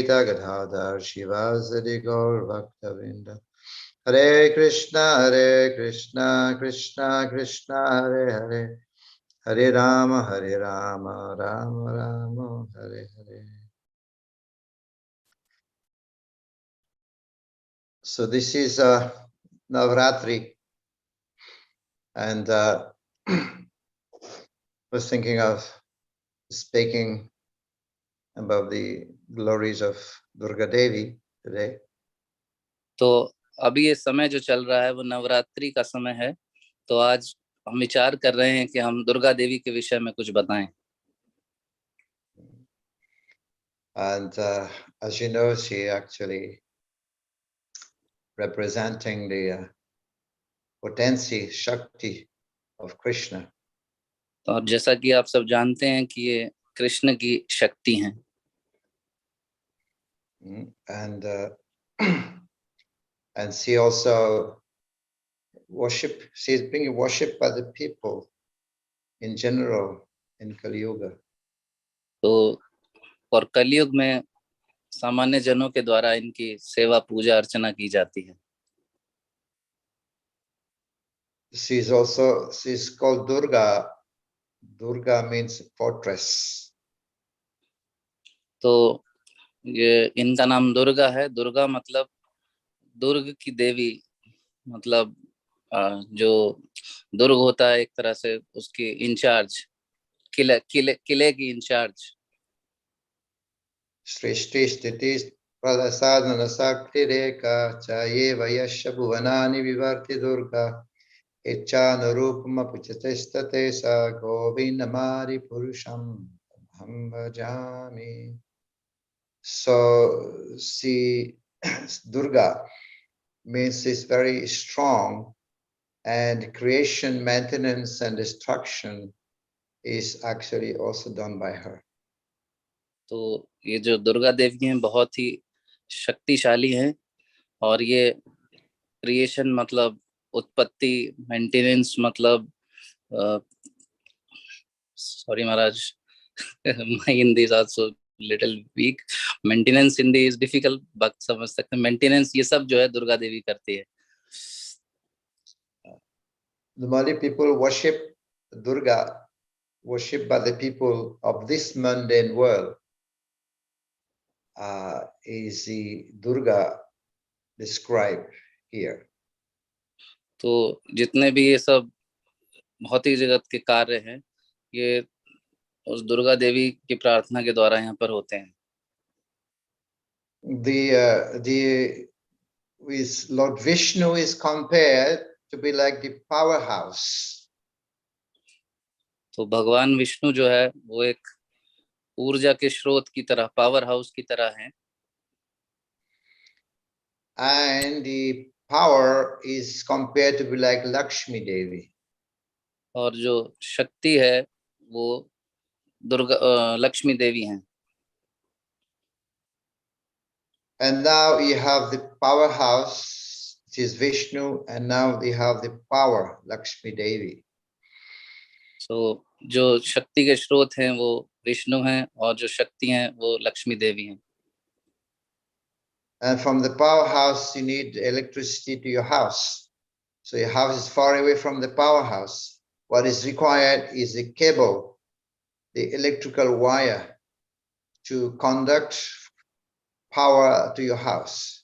Advaita Gadadhar Shivasadi Gaur Bhaktavinda. Hare Krishna, Krishna Krishna, Hare Hare, Hare Rama, Rama Rama, Hare Hare. So this is Navratri, and was thinking of speaking about the glories of Durga Devi today. तो अभी ये समय जो चल रहा है वो नवरात्रि का समय है, तो आज हम विचार कर रहे हैं कि हम दुर्गा देवी के विषय में कुछ बताएं. And as you know, she actually representing the potency, Shakti of Krishna. और जैसा कि आप सब जानते हैं कि ये कृष्ण की शक्ति हैं. And and she also she is being worshipped by the people in general in Kali Yuga. तो और कलयुग में सामान्य जनों के द्वारा इनकी सेवा पूजा अर्चना की जाती है. She's called Durga. Durga means fortress. तो ये इनका नाम दुर्गा है. दुर्गा मतलब दुर्ग की देवी, मतलब जो दुर्ग होता है एक तरह से उसकी इंचार्ज, किले की इंचार्ज. सृष्टि स्थिति प्रसादन शक्ति रेखा चाये वयस्य भुवनानि विवर्ति दुर्गा इच्छानुरूपमपुचते सा गोविन्दमारि पुरुषं अहं भजामि. So see, Durga means she's very strong, and creation, maintenance and destruction is actually also done by her. तो ये जो दुर्गा देवी हैं बहुत ही शक्तिशाली हैं, और ये क्रिएशन मतलब उत्पत्ति, मेंटेनेंस मतलब sorry Maharaj, my Hindi is also little weak. Maintenance Hindi is difficult, but समझ सकते हैं. मेंटेनेंस ये सब जो है दुर्गा देवी करती है. The Mali people worship Durga, worshipped by the people of this mundane world, is the Durga described here. तो जितने भी ये सब भौतिक जगत के कार्य हैं, ये उस दुर्गा देवी की प्रार्थना के द्वारा यहाँ पर होते हैं. With Lord Vishnu is compared to be like the powerhouse. तो भगवान विष्णु जो है वो एक ऊर्जा के स्रोत की तरह, पावर हाउस की तरह है. And the power is compared to be like Lakshmi Devi. और जो शक्ति है वो दुर्गा लक्ष्मी देवी हैं. And now you have the powerhouse, which is Vishnu, and now you have the power, Lakshmi Devi. So जो शक्ति के स्रोत हैं वो विष्णु हैं, और जो शक्ति हैं वो लक्ष्मी देवी हैं. And from the powerhouse, you need electricity to your house. So your house is far away from the powerhouse. What is required is a cable, the electrical wire, to conduct power to your house.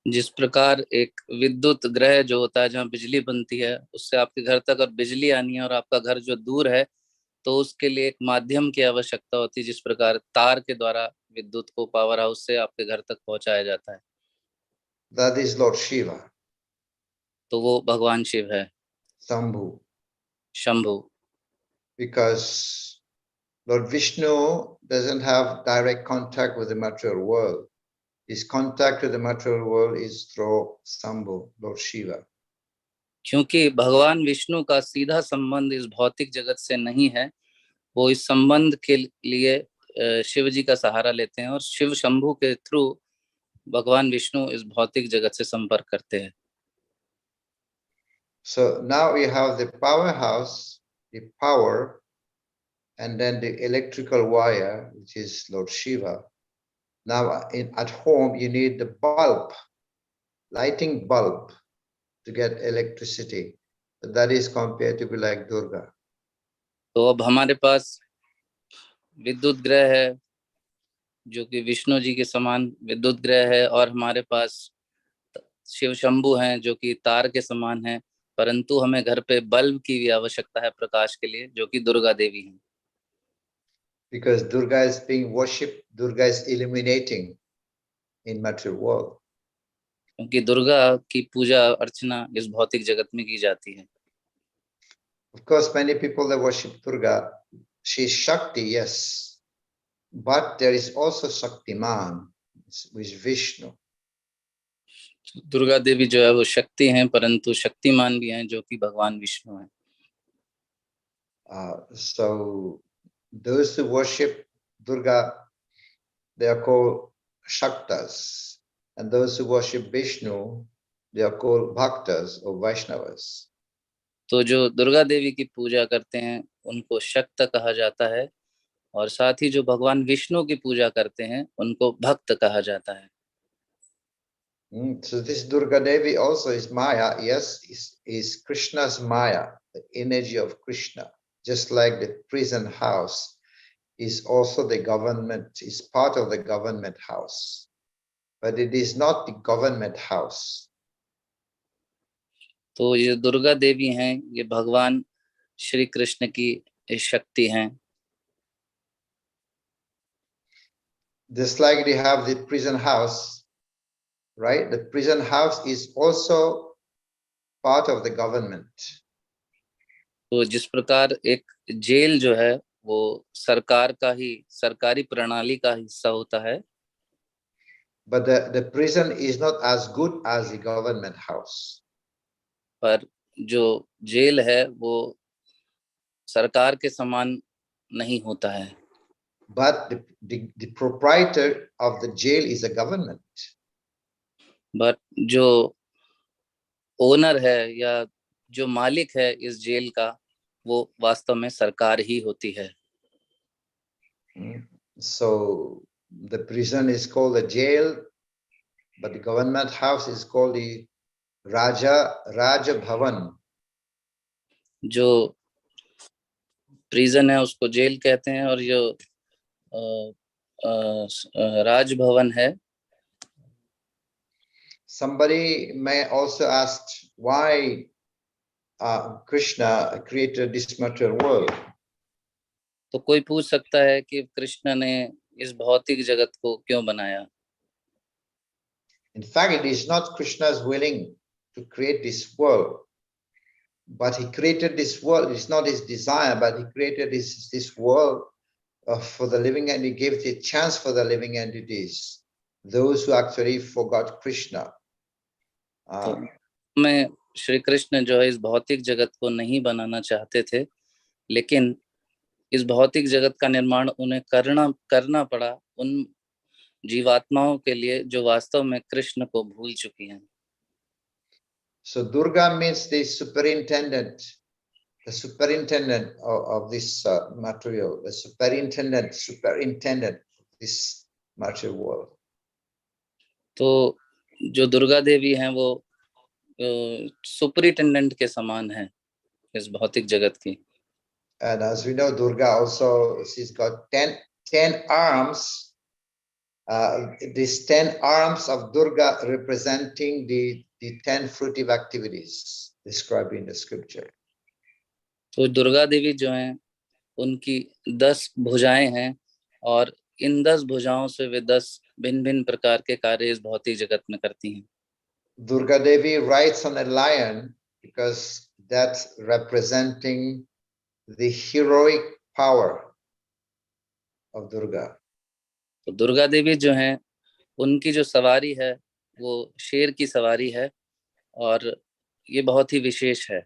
जिस प्रकार एक विद्युत ग्रह जो होता है जहाँ बिजली बनती है, उससे आपके घर तक और बिजली आनी है, और आपका घर जो दूर है तो उसके लिए एक माध्यम की आवश्यकता होती है, जिस प्रकार तार के द्वारा विद्युत को पावर हाउस से आपके घर तक पहुंचाया जाता है. That is Lord Shiva. तो वो भगवान शिव है, Shambhu. Because Lord Vishnu doesn't have direct contact with the material world. His contact with the material world is through Shambhu, Lord Shiva. क्योंकि भगवान विष्णु का सीधा संबंध इस भौतिक जगत से नहीं है, वो इस संबंध के लिए शिव जी का सहारा लेते हैं, और शिव शंभु के थ्रू भगवान विष्णु इस भौतिक जगत से संपर्क करते हैं. So now we have the powerhouse, the power, and then the electrical wire, which is Lord Shiva. Now at home you need the bulb, lighting bulb to get electricity. But that is compared to be like Durga. तो अब हमारे पास विद्युत ग्रह है जो कि विष्णु जी के समान विद्युत ग्रह है, और हमारे पास शिव शंभु हैं जो कि तार के समान हैं, परंतु हमें घर पे बल्ब की भी आवश्यकता है प्रकाश के लिए, जो कि दुर्गा देवी हैं। Because Durga is being worshipped, Durga is illuminating in material world. क्योंकि दुर्गा की पूजा अर्चना इस भौतिक जगत में की जाती है। Of course, many people that worship Durga, she is Shakti, yes, but there is also Shaktiman, which is Vishnu. Durga Devi जो है वो शक्ति हैं, परंतु शक्तिमान भी हैं जो कि भगवान विष्णु हैं। So those who worship Durga, they are called Shaktas, and those who worship Vishnu, they are called Bhaktas or Vaishnavas. तो जो दुर्गा देवी की पूजा करते हैं उनको शक्त कहा जाता है, और साथ ही जो भगवान विष्णु की पूजा करते हैं उनको भक्त कहा जाता है। So this Durga Devi also is Maya, yes, is Krishna's Maya, the energy of Krishna. Just like the prison house is also the government, is part of the government house, but it is not the government house. तो ये दुर्गा देवी हैं, ये भगवान श्री कृष्ण की शक्ति हैं। Just like they have the prison house, right? The prison house is also part of the government. तो जिस प्रकार एक जेल जो है वो सरकार का ही, सरकारी प्रणाली का हिस्सा होता है, But the prison is not as good as the government house. पर जो जेल है वो सरकार के समान नहीं होता है। But the proprietor of the jail is a government. But जो ओनर है या जो मालिक है इस जेल का, वो वास्तव में सरकार ही होती है। So the prison is called a jail, but the government house is called the Raja Bhavan. जो प्रिजन है उसको जेल कहते हैं, और जो राजभवन है। Somebody may also ask why Krishna created this material world. तो कोई पूछ सकता है कि कृष्ण ने इस भौतिक जगत को क्यों बनाया। In fact, it is not Krishna's willing to create this world, but he created this world. It's not his desire, but he created this world for the living, and he gave the chance for the living entities, those who actually forgot Krishna. तो मैं श्री कृष्ण जो है इस भौतिक जगत को नहीं बनाना चाहते थे, लेकिन इस भौतिक जगत का निर्माण उन्हें करना पड़ा उन जीवात्माओं के लिए जो वास्तव में कृष्ण को भूल चुकी हैं। So Durga means the superintendent of this material, the superintendent of this material world. तो जो दुर्गा देवी हैं वो सुपरिटेंडेंट के समान है इस भौतिक जगत की। And as we know, Durga also, she's got 10 arms. These 10 arms of Durga representing the 10 fruitive activities described in the scripture. तो दुर्गा देवी जो हैं उनकी 10 भुजाएं हैं, और इन 10 भुजाओं से वे 10 भिन्न भिन्न प्रकार के कार्य इस भौतिक जगत में करती हैं। Durga Devi rides on a lion because that's representing the heroic power of Durga. तो दुर्गा देवी जो हैं उनकी जो सवारी है वो शेर की सवारी है, और ये बहुत ही विशेष है।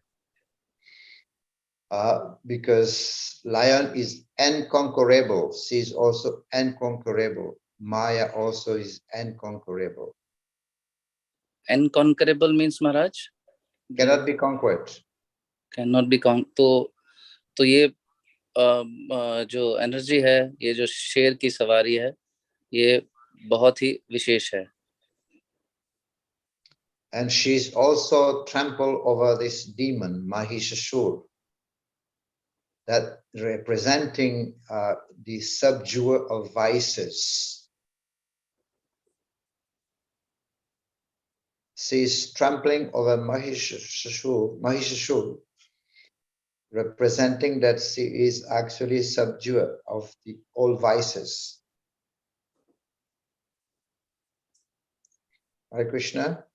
Because lion is unconquerable, she is also unconquerable. Maya also is unconquerable. Unconquerable means Maharaj? Cannot be conquered. Cannot be conquered. तो ये जो एनर्जी है, ये जो शेर की सवारी है, ये बहुत ही विशेष है. And she's also trampled over this demon, Mahishasur, that representing the subduer of vices. She's trampling over Mahishasur, representing that she is actually subduer of the all vices. Hare Krishna.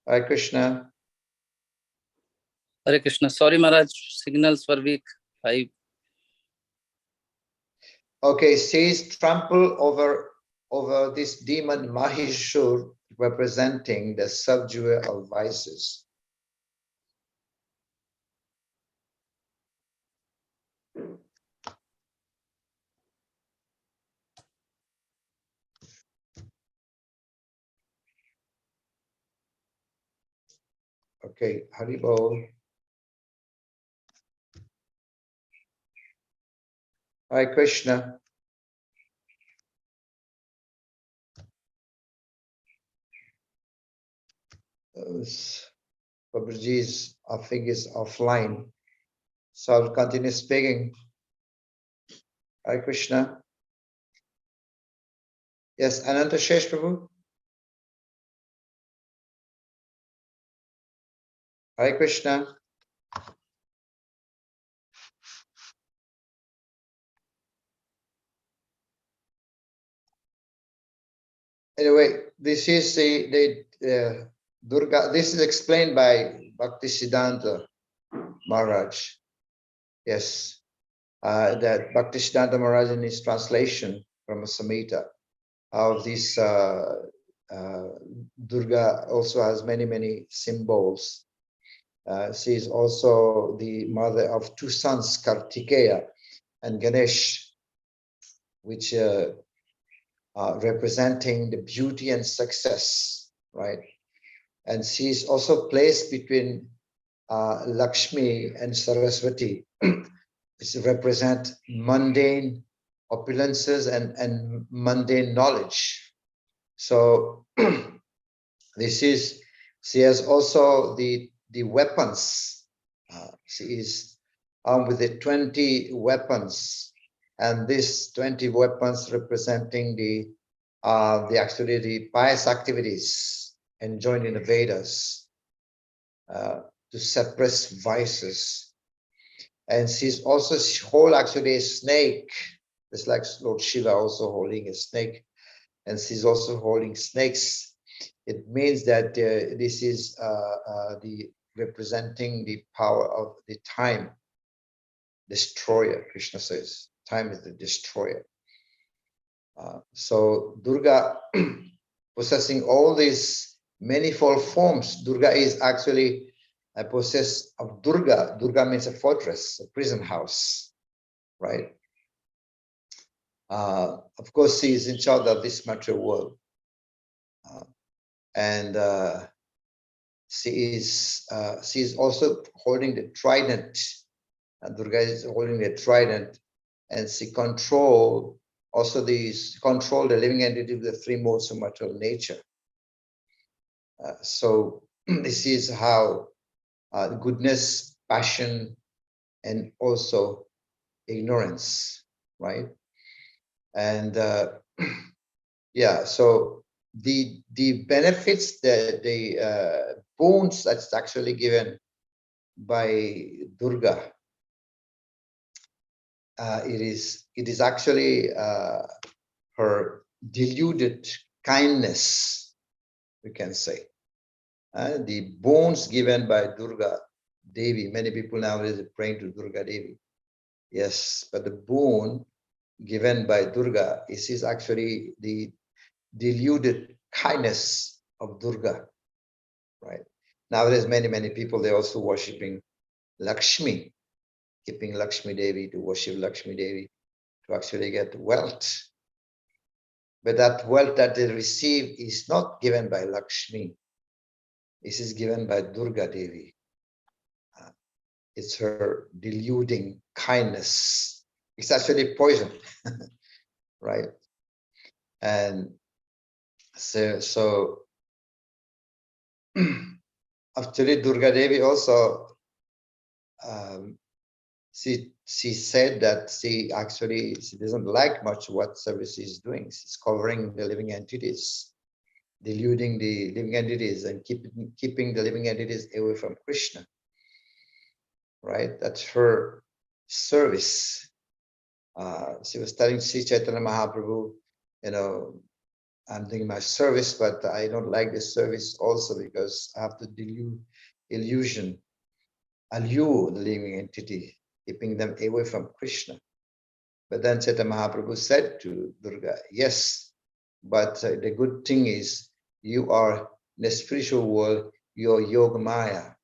Hare Krishna. Hare Krishna. Sorry, Maharaj, signals were weak. Okay, she's trampled over this demon Mahishur, representing the subduer of vices. Okay, Haribol. Hare Krishna. Babaji's, I think, is offline. So I'll continue speaking. Hare Krishna. Yes, Ananta Shesh Prabhu. Hare Krishna. Anyway, this is the Durga. This is explained by Bhaktisiddhanta Maharaj. Yes, that Bhaktisiddhanta Maharaj in his translation from a Samhita of this Durga also has many symbols. She is also the mother of two sons, Kartikeya and Ganesh, which representing the beauty and success, right? And she is also placed between Lakshmi and Saraswati, which represent mundane opulences and mundane knowledge. So she has also the weapons. She is armed with the 20 weapons, and these 20 weapons representing the actually the pious activities enjoined in the Vedas to suppress vices. And she's also actually a snake. It's like Lord Shiva also holding a snake, and she's also holding snakes. It means that this is the representing the power of the time destroyer. Krishna says, time is the destroyer. So Durga, possessing all these manifold forms, Durga is actually a possess of Durga. Durga means a fortress, a prison house, right? Of course, she is in charge of this material world. And she is also holding the trident. Durga is holding the trident, and she control the living entity of the three modes of material nature. So this is how goodness, passion, and also ignorance, right? And yeah, so the benefits, the boons that's actually given by Durga, it is actually her deluded kindness, we can say. The boons given by Durga Devi, many people nowadays are praying to Durga Devi. Yes, but the boon given by Durga is actually the deluded kindness of Durga, right? Nowadays, many people, they're also worshipping Lakshmi, keeping Lakshmi Devi, to worship Lakshmi Devi, to actually get wealth. But that wealth that they receive is not given by Lakshmi. This is given by Durga Devi. It's her deluding kindness. It's actually poison, right? And so actually Durga Devi also, she said that she doesn't like much what service is doing. She's covering the living entities, deluding the living entities, and keeping the living entities away from Krishna. Right? That's her service. She was telling Sri Chaitanya Mahaprabhu, I'm doing my service, but I don't like this service also because I have to allure the living entity, keeping them away from Krishna. But then Chaitanya Mahaprabhu said to Durga, yes, but the good thing is you are in the spiritual world, you're Yogamaya,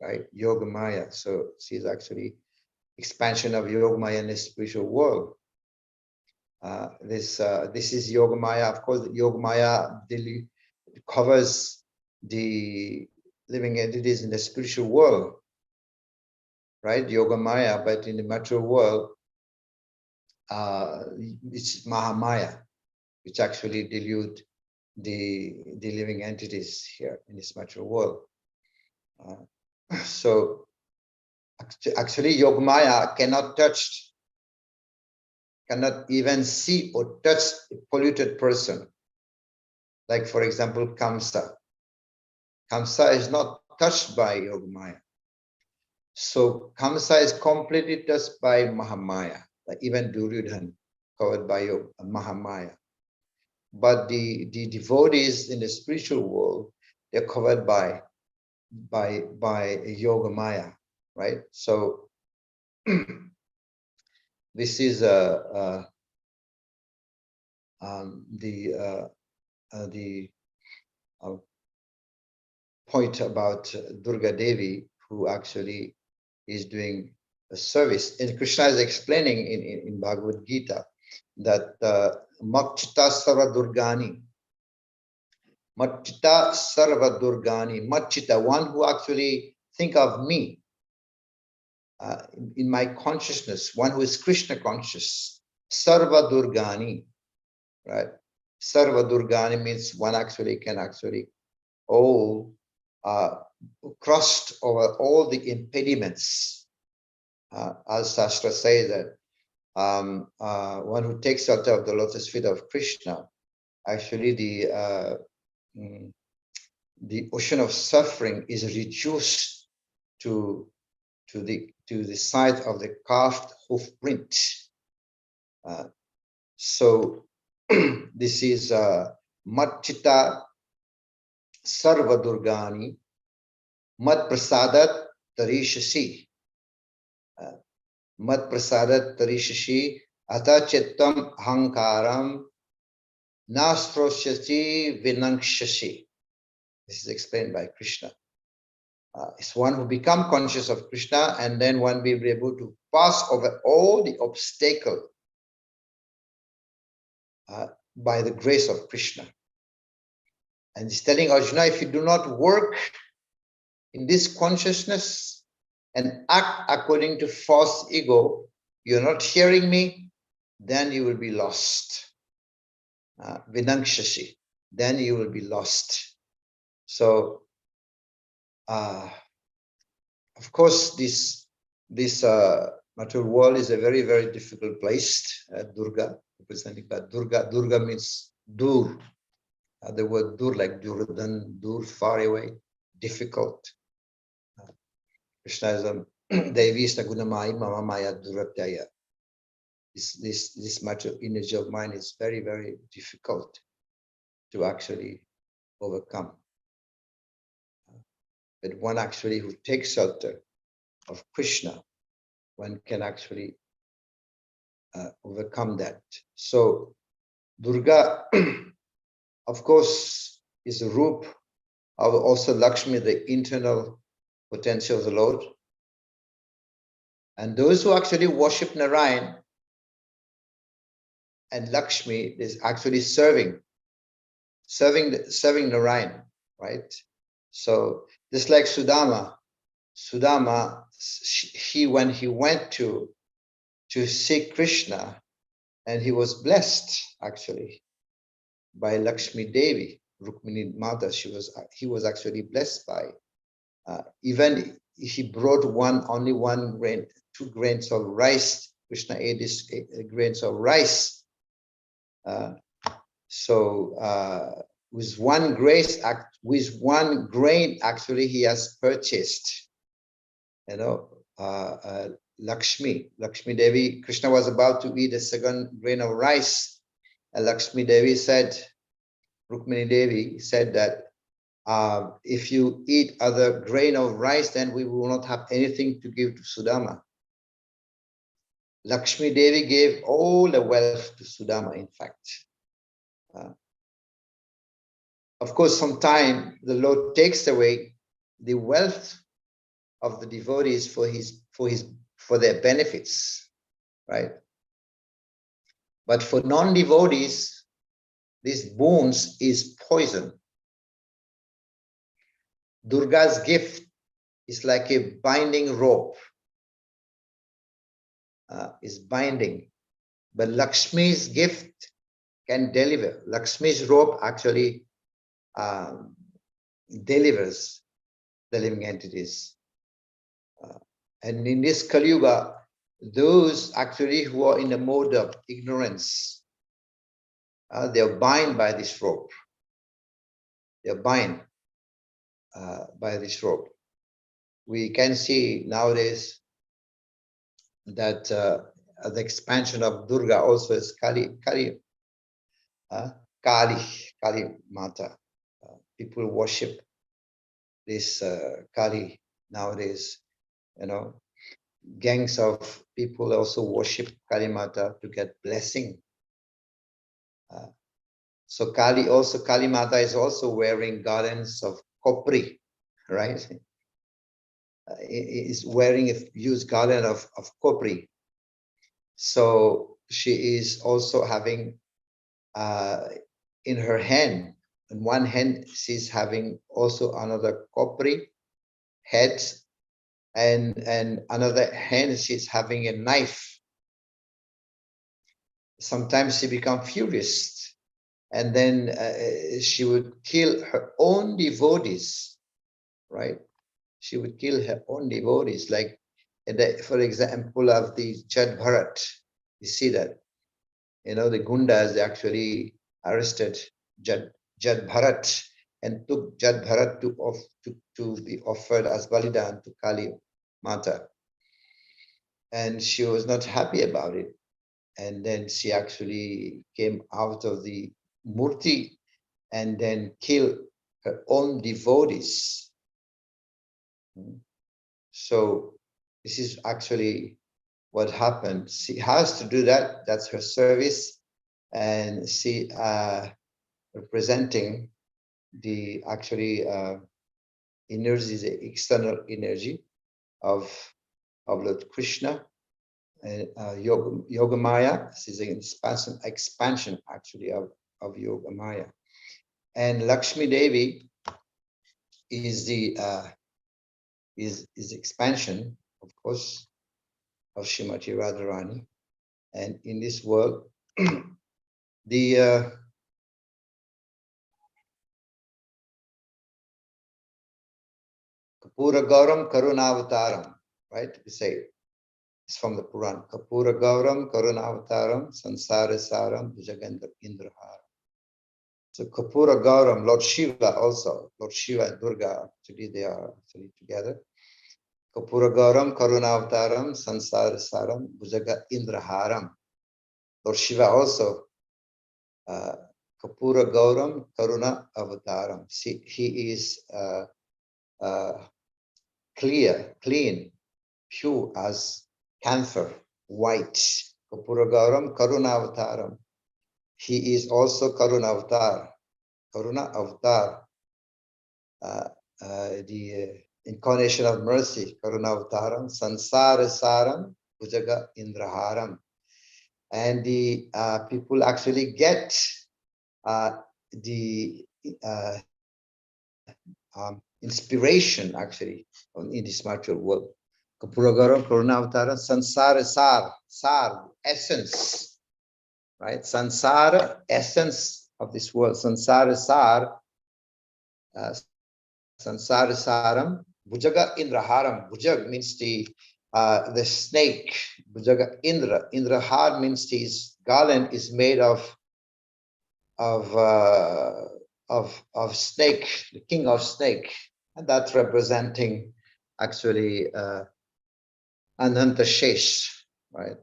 right? Yogamaya. So she's actually expansion of Yogamaya in the spiritual world. This is Yogamaya. Of course, Yogamaya covers the living entities in the spiritual world, right? Yogamaya, but in the material world, it's Mahamaya, which actually delude the living entities here in this material world. So actually, Yogamaya cannot even see or touch a polluted person. Like, for example, Kamsa. Kamsa is not touched by Yogamaya. So Kamsa is completely touched by Mahamaya, like even Duryodhana covered by Mahamaya. But the devotees in the spiritual world, they're covered by Yogamaya, right? So this is the point about Durga Devi, who actually is doing a service. And Krishna is explaining in Bhagavad Gita that Makchita Sarva Durgani, Machita Sarva Durgani, Machita, one who actually think of me in my consciousness, one who is Krishna conscious, Sarva Durgani, right? Sarva Durgani means one actually can all crossed over all the impediments. As Shastra says that one who takes shelter of the lotus feet of Krishna, actually the ocean of suffering is reduced to the size of the carved hoof print. So this is Matchita Sarva Durgani Mat Prasadat Tarishasi. Mat Prasadat Tarishasi Ata Chittam Hankaram Nastroshati Vinangshasi. This is explained by Krishna. It's one who become conscious of Krishna, and then one will be able to pass over all the obstacle by the grace of Krishna. And he's telling Arjuna, if you do not work in this consciousness and act according to false ego, you're not hearing me, then you will be lost. Vinangshasi, then you will be lost. So, of course, this material world is a very, very difficult place. Durga, representing that. Durga means dur. The word dur, like Durdan, dur, far away, difficult. Krishna is Devista Gunamai Mama Maya Duratyaya. This material energy of mine is very, very difficult to actually overcome. But one actually who takes shelter of Krishna, one can actually overcome that. So Durga, of course, is a root of also Lakshmi, the internal potential of the Lord. And those who actually worship Narayan and Lakshmi is actually serving Narayan, right? So just like Sudama Sudama, when he went to see Krishna, and he was blessed actually by Lakshmi Devi, Rukmini Mata. He was actually blessed by. Even he brought only 1 grain, 2 grains of rice. Krishna ate these 8 grains of rice. With 1 grain, actually, he has purchased, Lakshmi Devi. Krishna was about to eat a 2nd grain of rice, and Lakshmi Devi said, Rukmini Devi said that if you eat other grain of rice, then we will not have anything to give to Sudama. Lakshmi Devi gave all the wealth to Sudama, in fact. Of course, sometimes the Lord takes away the wealth of the devotees for their benefits, right? But for non-devotees, these boons is poison. Durga's gift is like a binding rope, is binding. But Lakshmi's gift can deliver. Lakshmi's rope actually delivers the living entities. And in this Kali Yuga, those actually who are in the mode of ignorance, they are bound by this rope. They are bound by this rope. We can see nowadays that the expansion of Durga also is Kali Mata. People worship this Kali nowadays. Gangs of people also worship Kali Mata to get blessing. So Kali Mata is also wearing garlands of copri, right? Is wearing a used garland of copri. So she is also having in her hand, in one hand, she's having also another copri head, and another hand she's having a knife. Sometimes she becomes furious, and then she would kill her own devotees, right? She would kill her own devotees, like for example of the Jad Bharat. You see that, the Gundas actually arrested Jad Bharat and took Jad Bharat to be offered as Balidan to Kali Mata. And she was not happy about it. And then she actually came out of the murti and then killed her own devotees. So this is actually what happened. She has to do that. That's her service. And she representing the actually energy, the external energy of Lord Krishna. And Yoga Maya. This is an expansion actually of Yoga Maya. And Lakshmi Devi is the is expansion, of course, of Srimati Radharani. And in this world, the Kapura Gauram Karunavataram, right? We say it's from the Puran. Kapura Gauram Karunavataram Sansara Saram Bhujagandha Indrahara. So Kapura Gauram, Lord Shiva also, Lord Shiva and Durga, actually they are actually together. Kapura Gauram Karunavataram Sansara Saram Bhujaga Indraharam. Lord Shiva also, Kapura Gauram Karuna Avataram. See, he is clean, pure as camphor, white. Kapura Gauram Karuna Avataram. He is also Karuna Avatar. Karuna Avatar, the incarnation of mercy, Karuna Avataram, Sansara Saram, Bhujaga Indraharam. And the people actually get the inspiration actually in this material world. Kapuragaram, Karunavataram, Sansara Sar, essence, right? Sansara, essence of this world. Sansara Sar, Sansara Saram, Bhujaga Indraharam. Bhujag means the snake. Bhujaga Indra. Indrahar means his garland is made of snake, the king of snake, and that's representing actually Ananta Shesh, right?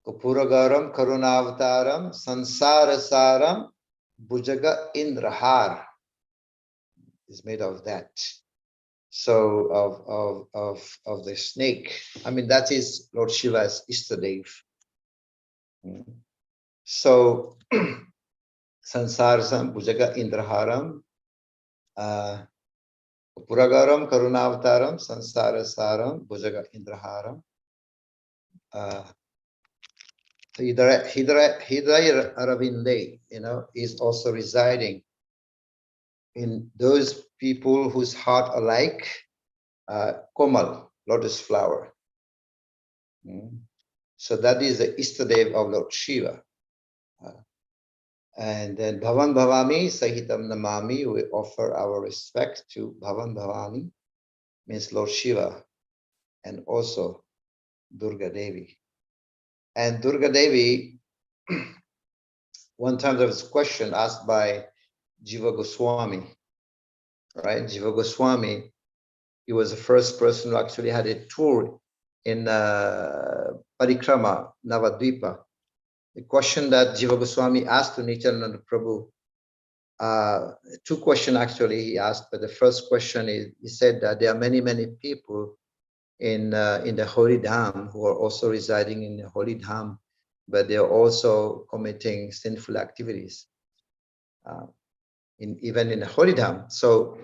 Kapuragaram, Karunavataram, Sansara Saram, Bhujaga Indrahar is made of that. So of the snake. I mean, that is Lord Shiva's Istadev. So Sansarsam, Bhujaga Indraharam, Puragaram, Karunavataram, Sansara Saram, Bhujaga Indraharam. Hidaya Aravinde, is also residing in those people whose heart are like Komal, lotus flower. So that is the Istadev of Lord Shiva. And then Bhavan Bhavami Sahitam Namami, we offer our respect to Bhavan Bhavani, means Lord Shiva, and also Durga Devi. And Durga Devi, one time there was a question asked by Jiva Goswami, right? Jiva Goswami, he was the first person who actually had a tour in Parikrama, Navadvipa. The question that Jiva Goswami asked to Nityananda Prabhu, two questions actually he asked, but the first question is, he said that there are many, many people in the Holy Dham who are also residing in the Holy Dham, but they are also committing sinful activities, even in the Holy Dham. So,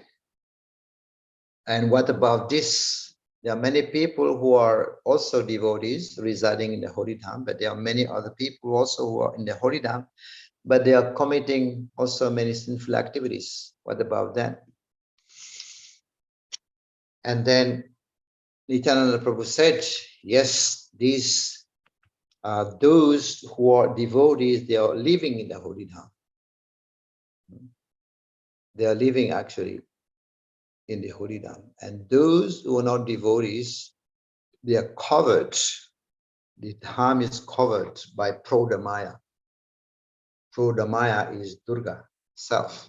and what about this? There are many people who are also devotees residing in the Holy Dham, but there are many other people also who are in the Holy Dham, but they are committing also many sinful activities. What about that? And then Nityananda Prabhu said, yes, these those who are devotees, they are living in the Holy Dham. They are living actually in the Holy Dham. And those who are not devotees, they are covered. The Dham is covered by Prodamaya. Prodamaya is Durga self,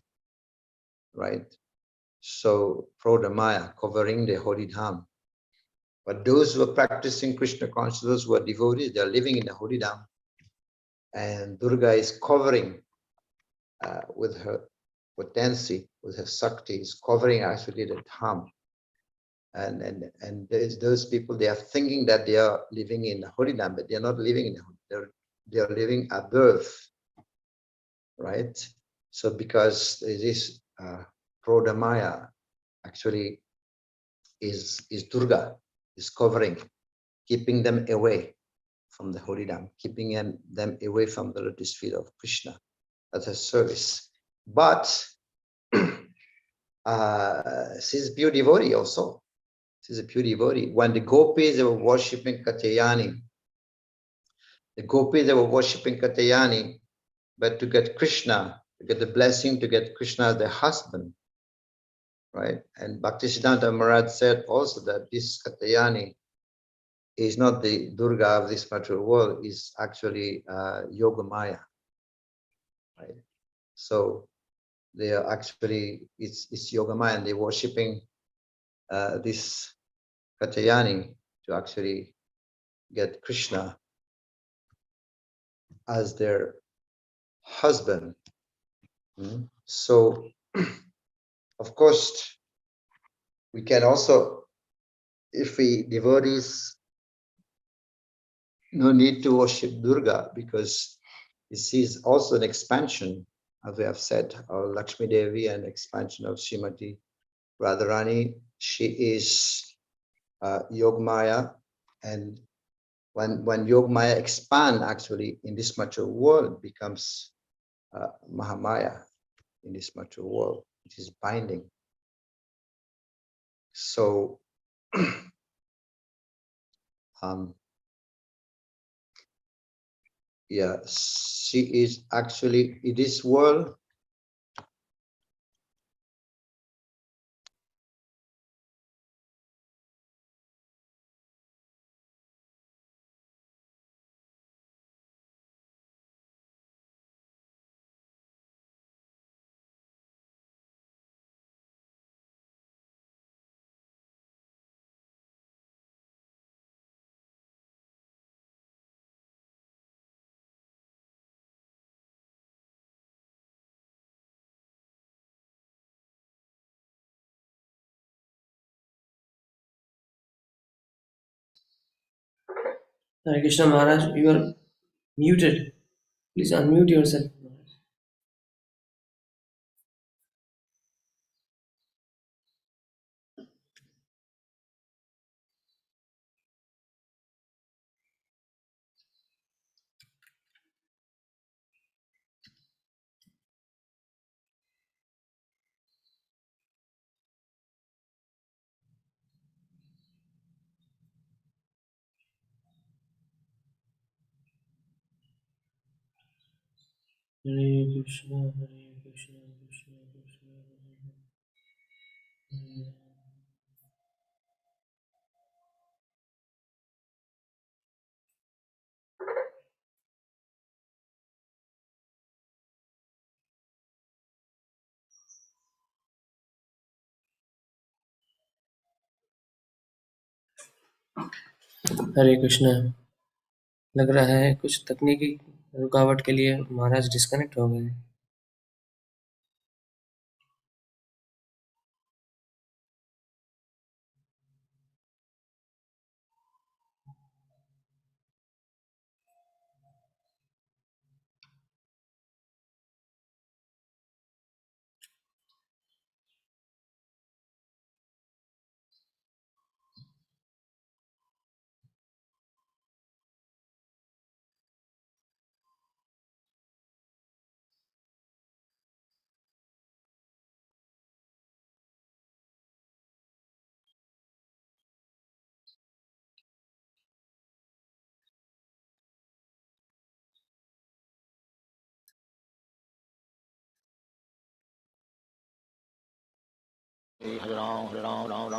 right? So Prodamaya covering the Holy Dham. But those who are practicing Krishna consciousness, who are devotees, they are living in the Holy Dham. And Durga is covering with her potency, with her Sakti, is covering actually the Dham. And there's those people, they are thinking that they are living in the Holy Dham, but they are not living in the Holy Dham. They are living above, right? So because this Prodamaya actually is Durga, is covering, keeping them away from the Holy Dham, keeping them away from the lotus feet of Krishna as a service. But she's a pure devotee also. She's a pure devotee. When the gopis, they were worshipping Katyayani, but to get Krishna, to get the blessing, to get Krishna as their husband, right? And Bhaktisiddhanta Maharaj said also that this Katyayani is not the Durga of this material world, is actually Yogamaya, right? So they are actually, it's Yogamaya, and they're worshipping this Katyayani to actually get Krishna as their husband. So, of course, we can also, if we devotees, no need to worship Durga, because this is also an expansion, as we have said, of Lakshmi Devi, and expansion of Srimati Radharani. She is Yogamaya, and when Yogamaya expand actually in this material world, becomes Mahamaya in this material world, which is binding. So yeah, she is actually in this world. Hare Krishna Maharaj, you are muted. Please unmute yourself. Hare Krishna, Hare Krishna, Krishna Krishna, Hare हरे कृष्णा। लग रहा है कुछ तकनीकी रुकावट के लिए महाराज disconnect हो गए। Hare Ram, Hare Ram, Ram Ram.